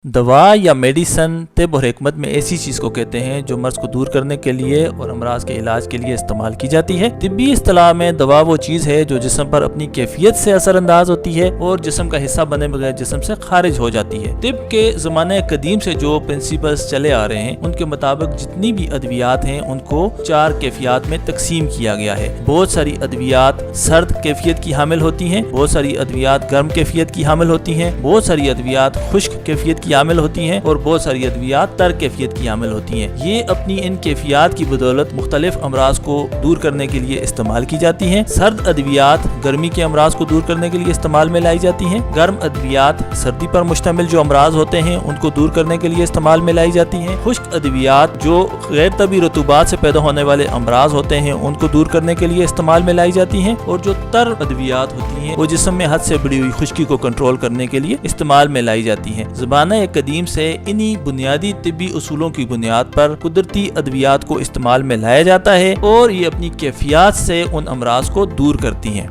दवा या मेडिसन तिब और हिकमत में ऐसी चीज को कहते हैं जो मर्ज को दूर करने के लिए और अमराज के इलाज के लिए इस्तेमाल की जाती है। तिब्बी इस्तिलाह में दवा वो चीज है जो जिस्म पर अपनी कैफियत से असरअंदाज होती है और जिस्म का हिस्सा बने बगैर जिस्म से खारिज हो जाती है। तिब के ज़माने कदीम से जो प्रिंसिपल्स चले आ रहे हैं उनके मुताबिक जितनी भी अद्वियात हैं उनको 4 कैफियत में तकसीम किया गया है। बहुत सारी अद्वियात सर्द कैफियत की हामिल होती हैं, बहुत सारी अद्वियात गर्म कैफियत की हामिल होती हैं, बहुत सारी अद्वियात खुश्क कैफियत की हामिल होती हैं और बहुत सारी अद्वियात तर कैफियत की हामिल होती हैं। ये अपनी इन कैफियत की बदौलत मुख्तलिफ अमराज को दूर करने के लिए इस्तेमाल की जाती हैं। सर्द अद्वियात गर्मी के अमराज को दूर करने के लिए इस्तेमाल में लाई जाती हैं। गर्म अद्वियात सर्दी पर मुश्तमिल जो अमराज होते हैं उनको दूर करने के लिए इस्तेमाल में लाई जाती हैं। खुश्क अद्वियात जो गैर तबी रतूबात से पैदा होने वाले अमराज होते हैं उनको दूर करने के लिए इस्तेमाल में लाई जाती हैं और जो तर अद्वियात होती हैं वो जिस्म में हद से बड़ी हुई खुश्की को कंट्रोल करने के लिए इस्तेमाल में लाई जाती हैं। ज़माना कदीम से इन्हीं बुनियादी तिब्बी उसूलों की बुनियाद पर कुदरती अद्वियात को इस्तेमाल में लाया जाता है और ये अपनी कैफियत से उन अमराज को दूर करती हैं।